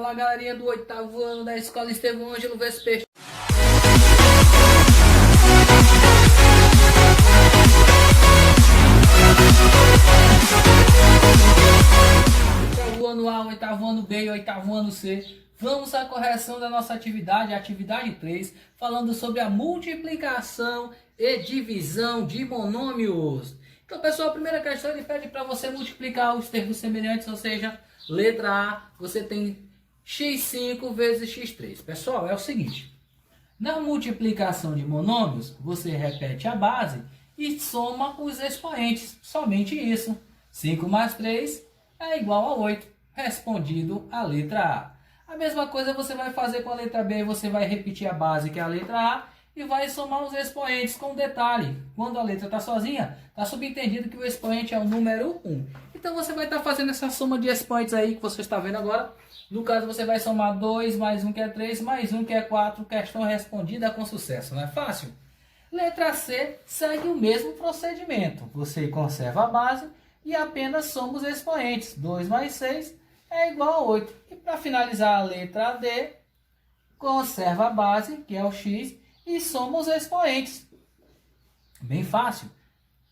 Fala galerinha do 8º ano da Escola Estevão Ângelo Vesper. Oitavo ano A, 8º ano B e 8º ano C. Vamos à correção da nossa atividade, atividade 3, falando sobre a multiplicação e divisão de monômios. Então, pessoal, a primeira questão ele pede para você multiplicar os termos semelhantes, ou seja, letra A, você tem x5 vezes x3. Pessoal, é o seguinte, na multiplicação de monômios, você repete a base e soma os expoentes, somente isso. 5 mais 3 é igual a 8, respondido a letra A. A mesma coisa você vai fazer com a letra B, você vai repetir a base, que é a letra A, e vai somar os expoentes com detalhe. Quando a letra está sozinha, está subentendido que o expoente é o número 1. Então você vai estar fazendo essa soma de expoentes aí que você está vendo agora. No caso você vai somar 2 mais 1 que é 3, mais 1 que é 4. Questão respondida com sucesso, não é fácil? Letra C segue o mesmo procedimento. Você conserva a base e apenas soma os expoentes. 2 mais 6 é igual a 8. E para finalizar a letra D, conserva a base, que é o x, e soma os expoentes. Bem fácil.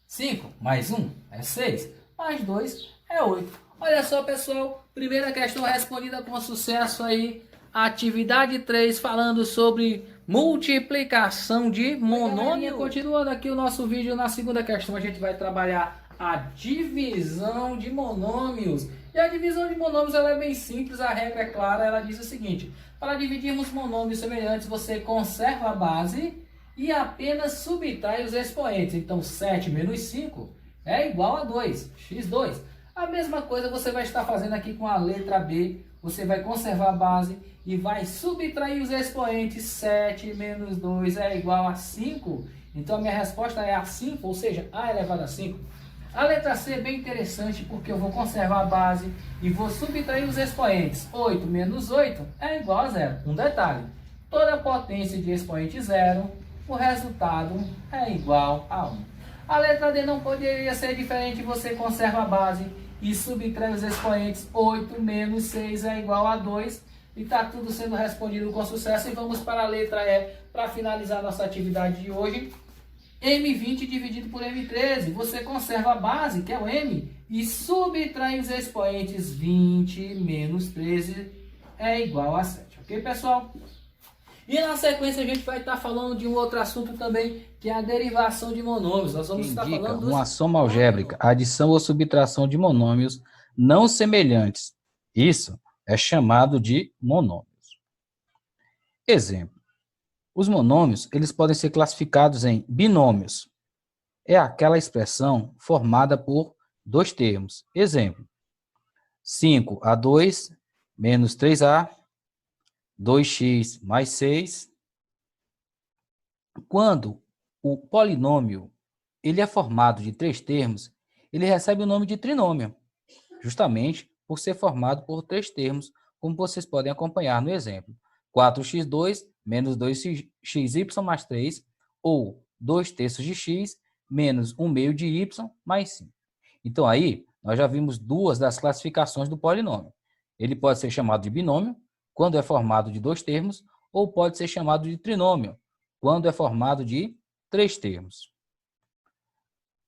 5 mais 1 é 6, mais 2 é 8. Olha só, pessoal, primeira questão respondida com sucesso aí. Atividade 3, falando sobre multiplicação de monômio. Continuando aqui o nosso vídeo, na segunda questão a gente vai trabalhar a divisão de monômios. E a divisão de monômios ela é bem simples, a regra é clara, ela diz o seguinte: para dividirmos monômios semelhantes, você conserva a base e apenas subtrai os expoentes. Então 7 menos 5 é igual a 2, x2. A mesma coisa você vai estar fazendo aqui com a letra B. Você vai conservar a base e vai subtrair os expoentes. 7 menos 2 é igual a 5. Então a minha resposta é a 5, ou seja, A elevado a 5. A letra C é bem interessante porque eu vou conservar a base e vou subtrair os expoentes. 8 menos 8 é igual a 0. Um detalhe, toda potência de expoente 0, o resultado é igual a 1. A letra D não poderia ser diferente, você conserva a base e subtrai os expoentes. 8 menos 6 é igual a 2. E está tudo sendo respondido com sucesso. E vamos para a letra E para finalizar nossa atividade de hoje. M20 dividido por M13, você conserva a base, que é o M, e subtrai os expoentes. 20 menos 13 é igual a 7, ok, pessoal? E na sequência a gente vai estar falando de um outro assunto também, que é a derivação de monômios. Nós vamos estar falando dos... uma soma algébrica, adição ou subtração de monômios não semelhantes. Isso é chamado de monômios. Exemplo. Os monômios, eles podem ser classificados em binômios. É aquela expressão formada por dois termos. Exemplo, 5a2 menos 3a, 2x mais 6. Quando o polinômio ele é formado de três termos, ele recebe o nome de trinômio, justamente por ser formado por três termos, como vocês podem acompanhar no exemplo. 4x2 menos 2xy mais 3, ou 2 terços de x menos 1 meio de y mais 5. Então, aí, nós já vimos duas das classificações do polinômio. Ele pode ser chamado de binômio, quando é formado de dois termos, ou pode ser chamado de trinômio, quando é formado de três termos.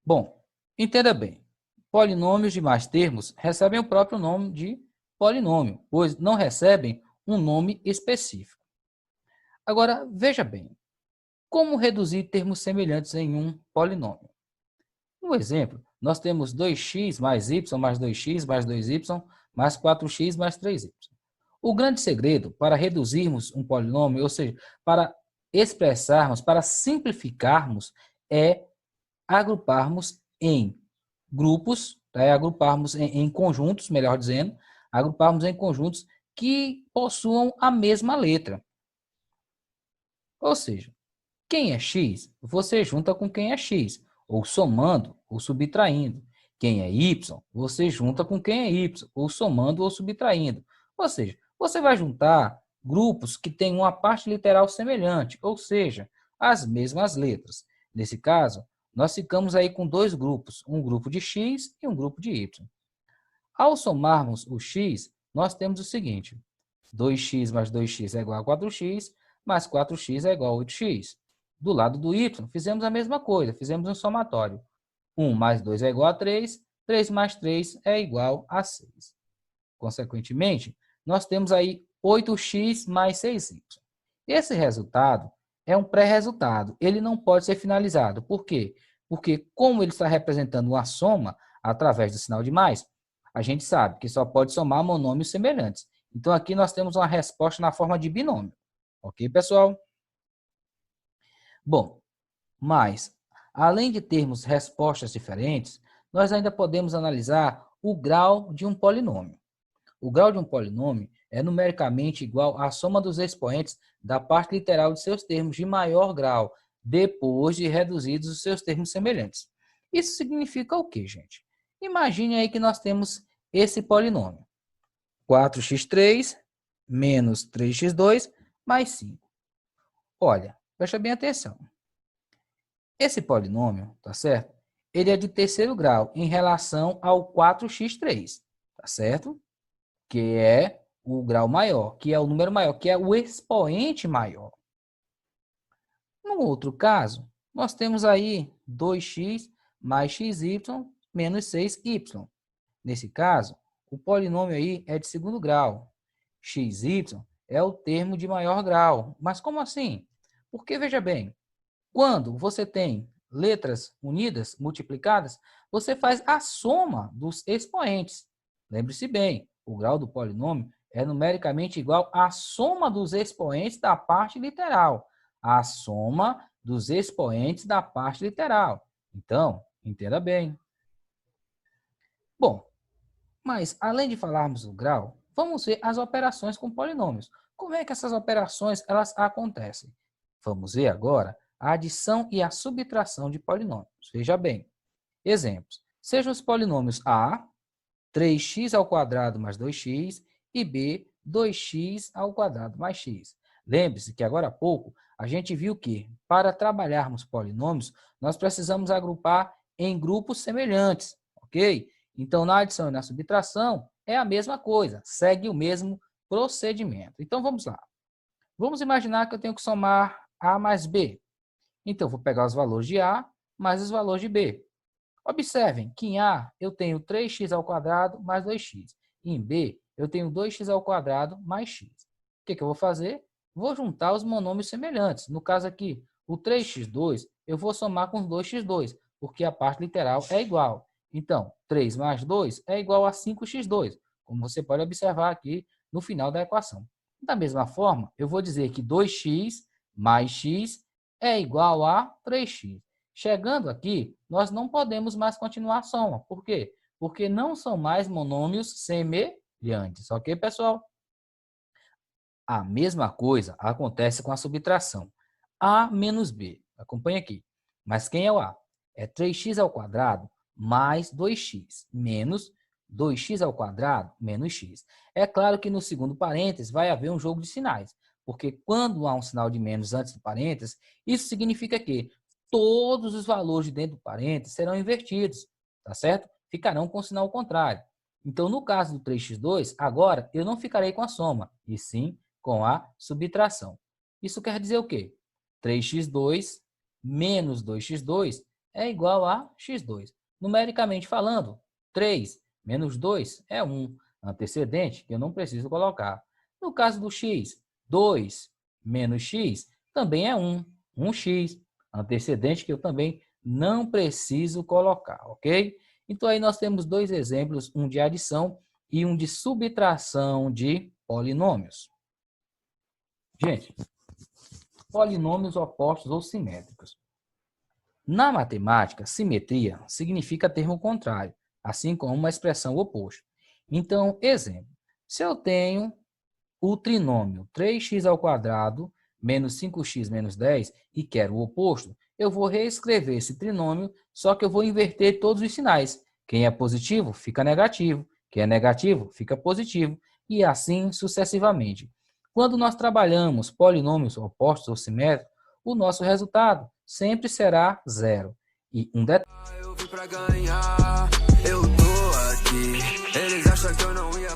Bom, entenda bem. Polinômios de mais termos recebem o próprio nome de polinômio, pois não recebem um nome específico. Agora, veja bem, como reduzir termos semelhantes em um polinômio? No exemplo, nós temos 2x mais y mais 2x mais 2y mais 4x mais 3y. O grande segredo para reduzirmos um polinômio, ou seja, para expressarmos, para simplificarmos, é agruparmos em grupos, agruparmos em conjuntos, melhor dizendo, agruparmos em conjuntos que possuam a mesma letra. Ou seja, quem é x, você junta com quem é x, ou somando ou subtraindo. Quem é y, você junta com quem é y, ou somando ou subtraindo. Ou seja, você vai juntar grupos que têm uma parte literal semelhante, ou seja, as mesmas letras. Nesse caso, nós ficamos aí com dois grupos, um grupo de x e um grupo de y. Ao somarmos o x, nós temos o seguinte: 2x mais 2x é igual a 4x, mais 4x é igual a 8x. Do lado do y, fizemos a mesma coisa, fizemos um somatório. 1 mais 2 é igual a 3, 3 mais 3 é igual a 6. Consequentemente, nós temos aí 8x mais 6y. Esse resultado é um pré-resultado, ele não pode ser finalizado. Por quê? Porque como ele está representando uma soma através do sinal de mais, a gente sabe que só pode somar monômios semelhantes. Então, aqui nós temos uma resposta na forma de binômio. Ok, pessoal? Bom, mas, além de termos respostas diferentes, nós ainda podemos analisar o grau de um polinômio. O grau de um polinômio é numericamente igual à soma dos expoentes da parte literal de seus termos de maior grau, depois de reduzidos os seus termos semelhantes. Isso significa o quê, gente? Imagine aí que nós temos esse polinômio. 4x3 menos 3x2 mais 5. Olha, presta bem atenção. Esse polinômio, tá certo? Ele é de terceiro grau em relação ao 4x3, tá certo? Que é o grau maior, que é o número maior, que é o expoente maior. No outro caso, nós temos aí 2x mais xy menos 6y. Nesse caso, o polinômio aí é de segundo grau. Xy é o termo de maior grau. Mas como assim? Porque, veja bem, quando você tem letras unidas, multiplicadas, você faz a soma dos expoentes. Lembre-se bem, o grau do polinômio é numericamente igual à soma dos expoentes da parte literal. A soma dos expoentes da parte literal. Então, entenda bem. Bom, mas além de falarmos do grau, vamos ver as operações com polinômios. Como é que essas operações elas acontecem? Vamos ver agora a adição e a subtração de polinômios. Veja bem. Exemplos. Sejam os polinômios A, 3x ao quadrado mais 2x, e B, 2x ao quadrado mais x. Lembre-se que agora há pouco a gente viu que, para trabalharmos polinômios, nós precisamos agrupar em grupos semelhantes, ok? Então, na adição e na subtração, é a mesma coisa, segue o mesmo procedimento. Então, vamos lá. Vamos imaginar que eu tenho que somar A mais B. Então, vou pegar os valores de A mais os valores de B. Observem que em A eu tenho 3x ao quadrado mais 2x. E em B eu tenho 2x ao quadrado mais x. O que eu vou fazer? Vou juntar os monômios semelhantes. No caso aqui, o 3x2 eu vou somar com 2x2, porque a parte literal é igual. Então, 3 mais 2 é igual a 5x2, como você pode observar aqui no final da equação. Da mesma forma, eu vou dizer que 2x mais x é igual a 3x. Chegando aqui, nós não podemos mais continuar a soma. Por quê? Porque não são mais monômios semelhantes. Ok, pessoal? A mesma coisa acontece com a subtração. A menos B. Acompanhe aqui. Mas quem é o A? É 3x ao quadrado mais 2x menos 2x ao quadrado menos x. É claro que no segundo parênteses vai haver um jogo de sinais. Porque quando há um sinal de menos antes do parênteses, isso significa que todos os valores dentro do parênteses serão invertidos, tá certo? Ficarão com o sinal contrário. Então, no caso do 3x2, agora eu não ficarei com a soma, e sim com a subtração. Isso quer dizer o quê? 3x2 menos 2x2 é igual a x2. Numericamente falando, 3 menos 2 é 1, antecedente que eu não preciso colocar. No caso do x, 2 menos x também é 1, 1x, antecedente que eu também não preciso colocar, ok? Então, aí nós temos dois exemplos, um de adição e um de subtração de polinômios. Gente, polinômios opostos ou simétricos. Na matemática, simetria significa termo contrário, assim como uma expressão oposta. Então, exemplo, se eu tenho o trinômio 3x ao quadrado menos 5x menos 10 e quero o oposto, eu vou reescrever esse trinômio, só que eu vou inverter todos os sinais. Quem é positivo, fica negativo. Quem é negativo, fica positivo. E assim sucessivamente. Quando nós trabalhamos polinômios opostos ou simétricos, o nosso resultado sempre será zero. E um detalhe... Eu vim pra ganhar, eu tô aqui. Eles acham que eu não ia